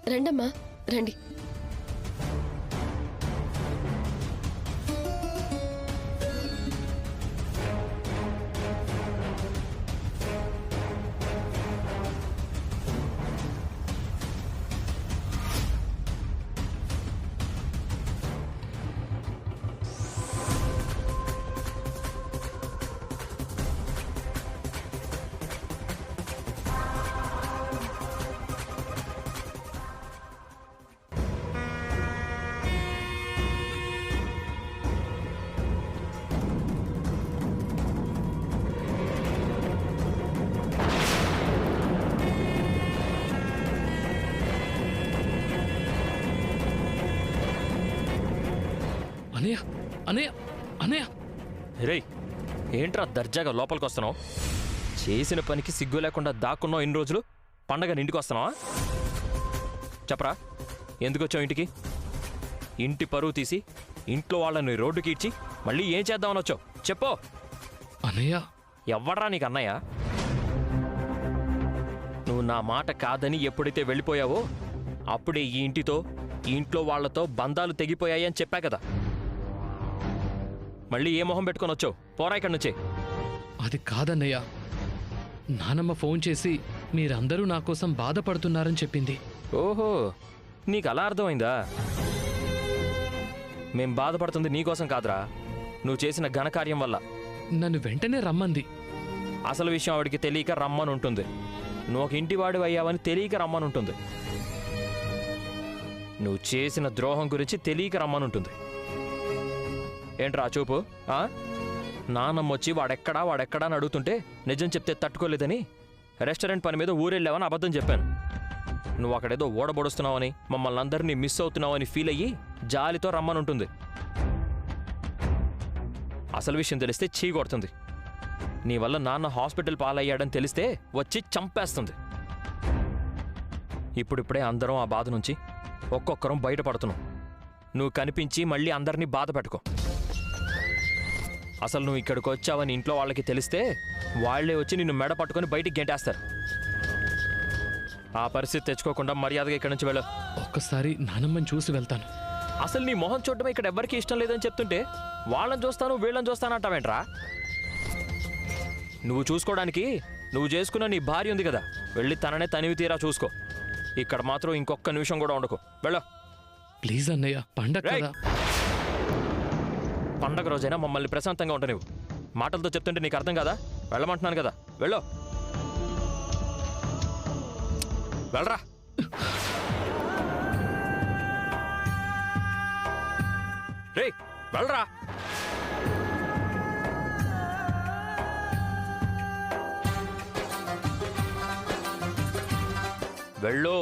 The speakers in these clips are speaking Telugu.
రండమ్మా రండి. అనయ్య అనయ్య అనయ్య రేయ్, ఏంట్రా దర్జాగా లోపలికి వస్తున్నావు? చేసిన పనికి సిగ్గు లేకుండా దాక్కున్నావు ఇన్ని రోజులు. పండగ ఇంటికి వస్తున్నావా? చెప్పరా, ఎందుకు వచ్చావు ఇంటికి? ఇంటి పరువు తీసి ఇంట్లో వాళ్ళని రోడ్డుకి ఇచ్చి మళ్ళీ ఏం చేద్దామని వచ్చావు చెప్పో. అనయ్య, ఎవ్వడ్రా నీకు అన్నయ్య? నువ్వు నా మాట కాదని ఎప్పుడైతే వెళ్ళిపోయావో అప్పుడే ఈ ఇంటితో ఈ ఇంట్లో వాళ్లతో బంధాలు తెగిపోయాయి అని చెప్పా కదా. మళ్ళీ ఏ మొహం పెట్టుకొని వచ్చావు? పోరా ఇక్కడి నుంచి. అది కాదన్నయ్య, నానమ్మ ఫోన్ చేసి మీరందరూ నా కోసం బాధపడుతున్నారని చెప్పింది. ఓహో, నీకు అలా అర్థమైందా? మేం బాధపడుతుంది నీకోసం కాదురా, నువ్వు చేసిన ఘనకార్యం వల్ల. నన్ను వెంటనే రమ్మంది. అసలు విషయం ఆవిడికి తెలియక రమ్మని ఉంటుంది. నువ్వు ఒక ఇంటివాడు అయ్యావని తెలియక రమ్మని ఉంటుంది. నువ్వు చేసిన ద్రోహం గురించి తెలియక రమ్మని ఉంటుంది. ఏంట్రా చూపు? నాన్నమ్మొచ్చి వాడెక్కడా అని అడుగుతుంటే నిజం చెప్తే తట్టుకోలేదని రెస్టారెంట్ పని మీద ఊరెళ్ళావని అబద్ధం చెప్పాను. నువ్వు అక్కడేదో ఓడబొడుస్తున్నావని మమ్మల్ని అందరినీ మిస్ అవుతున్నావని ఫీల్ అయ్యి జాలితో రమ్మనుంటుంది. అసలు విషయం తెలిస్తే చీ కొడుతుంది. నీ వల్ల నాన్న హాస్పిటల్ పాలయ్యాడని తెలిస్తే వచ్చి చంపేస్తుంది. ఇప్పుడిప్పుడే అందరం ఆ బాధ నుంచి ఒక్కొక్కరం బయటపడుతున్నాం. నువ్వు కనిపించి మళ్ళీ అందరినీ బాధ పెట్టుకో. అసలు నువ్వు ఇక్కడికి వచ్చావని ఇంట్లో వాళ్ళకి తెలిస్తే వాళ్లే వచ్చి నిన్ను మెడ పట్టుకొని బయటికి గెంటేస్తారు. ఆ పరిస్థితి తెచ్చుకోకుండా మర్యాదగా ఇక్కడి నుంచి వెళ్ళు. ఒక్కసారి నానమ్మని చూసి వెళ్తాను. అసలు నీ మొహం చూడడం ఇక్కడ ఎవ్వరికీ ఇష్టం లేదని చెప్తుంటే వాళ్ళని చూస్తాను వీళ్ళని చూస్తానంటావేంట్రా? నువ్వు చూసుకోవడానికి నువ్వు చేసుకున్న నీ భార్య ఉంది కదా, వెళ్ళి తననే తనివి తీరా చూసుకో. ఇక్కడ మాత్రం ఇంకొక్క నిమిషం కూడా ఉండకు. వెళ్ళు ప్లీజ్ అన్నయ్య, పండగ కదా. పండగ రోజైనా మమ్మల్ని ప్రశాంతంగా ఉంట. నువ్వు మాటలతో చెప్తుంటే నీకు అర్థం కదా? వెళ్ళమంటున్నాను కదా, వెళ్ళు. వెళ్ళరా. రే వెళ్ళరా. వెళ్ళు.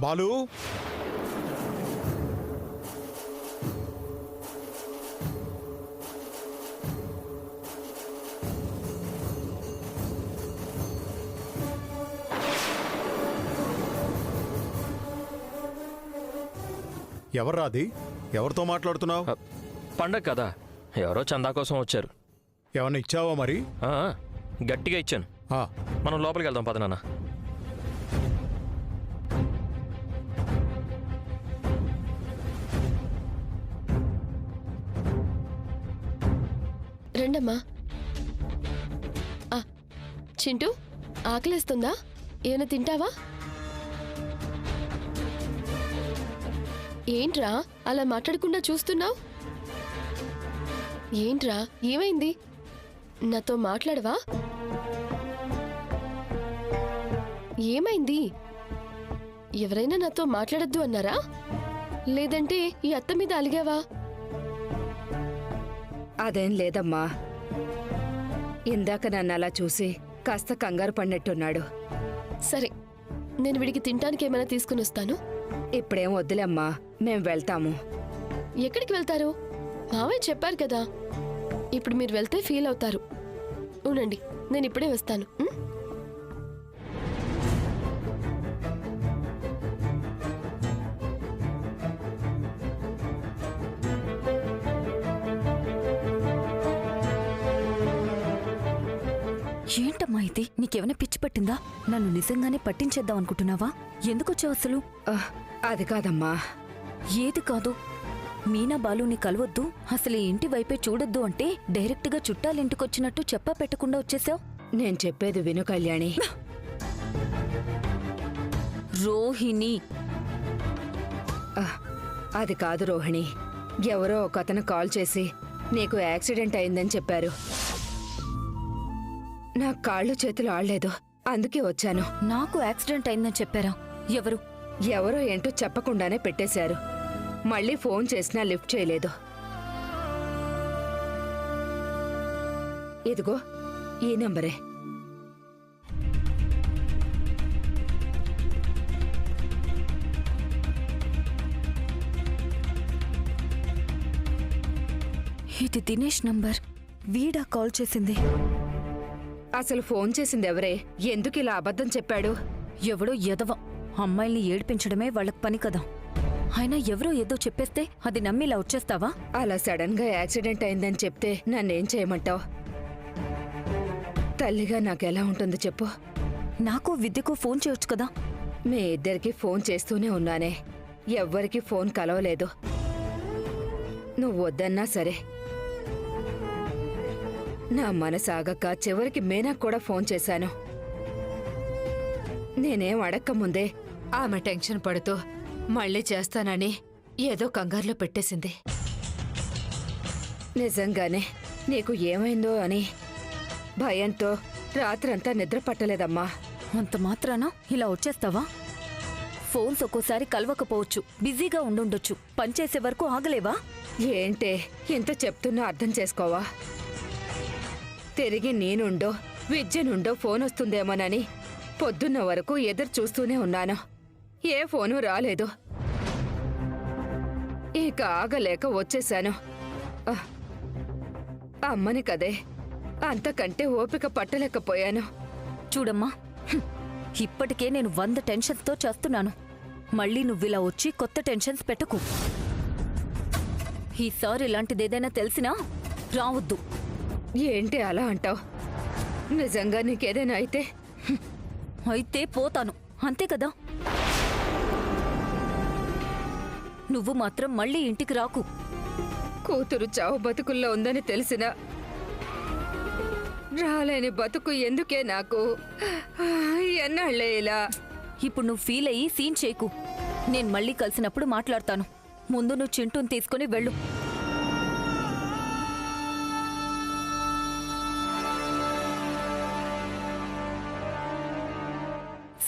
బాలు, ఎవర్రాది? ఎవరితో మాట్లాడుతున్నావు? పండగ కదా, ఎవరో చందా కోసం వచ్చారు. ఏమన్నా ఇచ్చావా మరి? గట్టిగా ఇచ్చాను. మనం లోపలికి వెళ్దాం పద నాన్న. రండమ్మా. చింటూ, ఆకలేస్తుందా? ఏమైనా తింటావా? ఏంట్రా అలా మాట్లాడకుండా చూస్తున్నావు? ఏంట్రా ఏమైంది? నాతో మాట్లాడవా? ఏమైంది? ఎవరైనా నాతో మాట్లాడద్దు అన్నారా? లేదంటే ఈ అత్త మీద అలిగావా? అదేం లేదమ్మా, ఇందాక నన్ను అలా చూసి కాస్త కంగారు పడినట్టున్నాడు. సరే, నేను వీడికి తినడానికి ఏమైనా తీసుకుని వస్తాను. ఇప్పుడేం వద్దులేమ్మా, మేం వెళ్తాము. ఎక్కడికి వెళ్తారు? మావయ్య చెప్పారు కదా, ఇప్పుడు మీరు వెళ్తే ఫీల్ అవుతారు. ఉండండి, నేను ఇప్పుడే వస్తాను. ఏంటమ్మా ఇది? నీకేమైనా పిచ్చి పట్టిందా? నన్ను నిజంగానే పట్టించేద్దాం అనుకుంటున్నావా? ఎందుకొచ్చావు అసలు? అది కాదమ్మా. ఏది కాదు? మీనా బాలుని కలవద్దు, అసలు ఈ ఇంటి వైపే చూడొద్దు అంటే డైరెక్ట్గా చుట్టాలింటికొచ్చినట్టు చెప్పా పెట్టకుండా వచ్చేసావు. నేను చెప్పేది విను కళ్యాణి. రోహిణి. అది కాదు రోహిణి. ఎవరో ఒక అతను కాల్ చేసి నీకు యాక్సిడెంట్ అయిందని చెప్పారు. నా కాళ్ళు చేతులు ఆడలేదు, అందుకే వచ్చాను. నాకు యాక్సిడెంట్ అయిందని చెప్పారా? ఎవరు? ఎవరో ఏంటో చెప్పకుండానే పెట్టేశారు. మళ్ళీ ఫోన్ చేసినా లిఫ్ట్ చేయలేదు. ఇదిగో ఈ నంబరే. ఇది దినేష్ నంబర్. వీడా కాల్ చేసింది? అసలు ఫోన్ చేసింది ఎవరే? ఎందుకు ఇలా అబద్ధం చెప్పాడు? ఎవడో ఎదవ. అమ్మాయిల్ని ఏడిపించడమే వాళ్ళకి పని కదా. అయినా ఎవరో ఏదో చెప్పేస్తే అది నమ్మి ఇలా వచ్చేస్తావా? అలా సడన్ గా యాక్సిడెంట్ అయిందని చెప్తే నన్నేం చేయమంటావు? తల్లిగా నాకెలా ఉంటుంది చెప్పు? నాకు విద్యకు ఫోన్ చేయొచ్చు కదా. మీ ఇద్దరికి ఫోన్ చేస్తూనే ఉన్నానే, ఎవ్వరికి ఫోన్ కలవలేదు. నువ్వు వద్దన్నా సరే. నా మనసాగక చివరికి మీనాకు కూడా ఫోన్ చేశాను. నేనేం అడక్కముందే ఆమె టెన్షన్ పడుతూ మళ్ళీ చేస్తానని ఏదో కంగారులో పెట్టేసింది. నిజంగానే నీకు ఏమైందో అని భయంతో రాత్రంతా నిద్ర పట్టలేదమ్మా. అంత మాత్రాన ఇలా వచ్చేస్తావా? ఫోన్స్ ఒక్కోసారి కలవకపోవచ్చు, బిజీగా ఉండుండొచ్చు. పనిచేసే వరకు ఆగలేవా? ఏంటే ఇంత చెప్తున్నా అర్థం చేసుకోవా? తిరిగి నేనుండో విద్య నుండో ఫోన్ వస్తుందేమోనని పొద్దున్న వరకు ఎదురు చూస్తూనే ఉన్నాను. ఏ ఫోను రాలేదు. ఇక ఆగలేక వచ్చేశాను. అమ్మని కదే, అంతకంటే ఓపిక పట్టలేకపోయాను. చూడమ్మా, ఇప్పటికే నేను 100 టెన్షన్స్తో చేస్తున్నాను. మళ్ళీ నువ్విలా వచ్చి కొత్త టెన్షన్స్ పెట్టకు. ఈసారి ఇలాంటిదేదైనా తెలిసినా రావద్దు. ఏంటి అలా అంటావు? నిజంగా నీకేదైనా అయితే? అయితే పోతాను, అంతే కదా. నువ్వు మాత్రం మళ్ళీ ఇంటికి రాకు. కూతురు చావు బతుకుల్లో ఉందని తెలిసినా రాలేని బతుకు ఎందుకే నాకు? ఎన్నాళ్లే ఇలా? ఇప్పుడు నువ్వు ఫీల్ అయ్యి సీన్ చేయకు. నేను మళ్ళీ కలిసినప్పుడు మాట్లాడతాను. ముందు నువ్వు చింటూని తీసుకుని వెళ్ళు.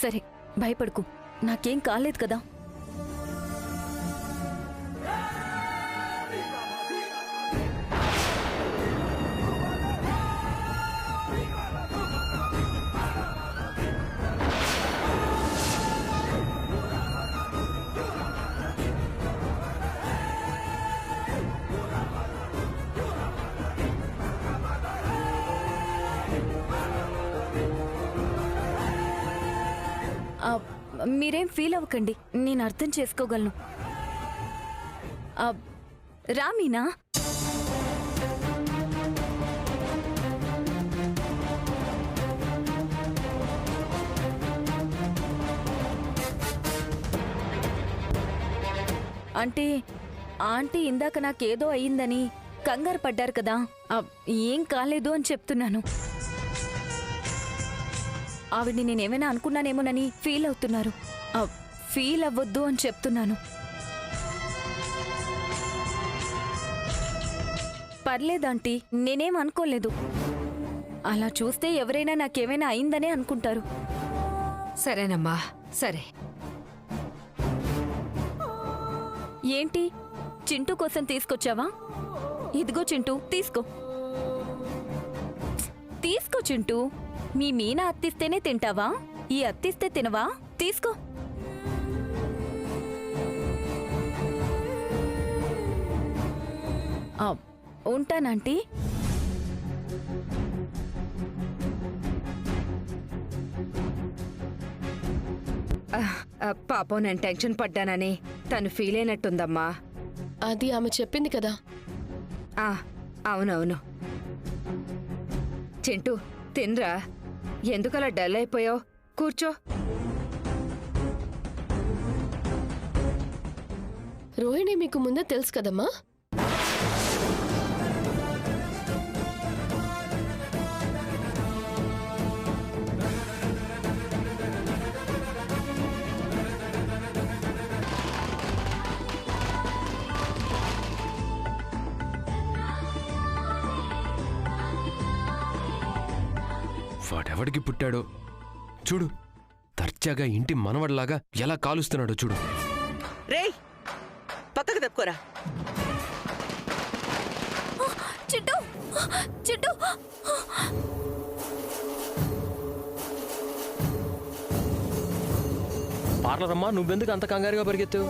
సరే, భయపడకు. నాకేం కాలేదు కదా. మీరేం ఫీల్ అవ్వకండి, నేను అర్థం చేసుకోగలను. రామీనా? అంటే ఆంటీ ఇందాక నాకేదో అయ్యిందని కంగారు పడ్డారు కదా. ఏం కాలేదు అని చెప్తున్నాను. ఆవిడ్ని నేనేమైనా అనుకున్నానేమోనని ఫీల్ అవుతున్నారు. ఫీల్ అవ్వద్దు అని చెప్తున్నాను. పర్లేదాంటీ, నేనేం అనుకోలేదు. అలా చూస్తే ఎవరైనా నాకేమైనా అయిందనే అనుకుంటారు. సరేనమ్మా, సరే. ఏంటి, చింటూ కోసం తీసుకొచ్చావా? ఇదిగో చింటూ, తీసుకో. తీసుకో చింటూ. మీ మీనా అత్తిస్తేనే తింటావా? ఈ అత్తిస్తే తినవా? తీసుకో. ఉంటానంటీ. పాపం నేను టెన్షన్ పడ్డానని తను ఫీల్ అయినట్టుందమ్మా. అది ఆమె చెప్పింది కదా. అవునవును. చింటూ తినరా. ఎందుకలా డల్ అయిపోయావు? కూర్చో. రోహిణి మీకు ముందే తెలుసు కదమ్మా. వాడెవడికి పుట్టాడో చూడు, తర్చాగా ఇంటి మనవడిలాగా ఎలా కాలుస్తున్నాడో చూడు. రేయ్, పక్కకు తప్పుకోరా. చిట్టు చిట్టు పార్లర్ అమ్మా, నువ్వెందుకు అంత కంగారుగా పరిగెత్తావు?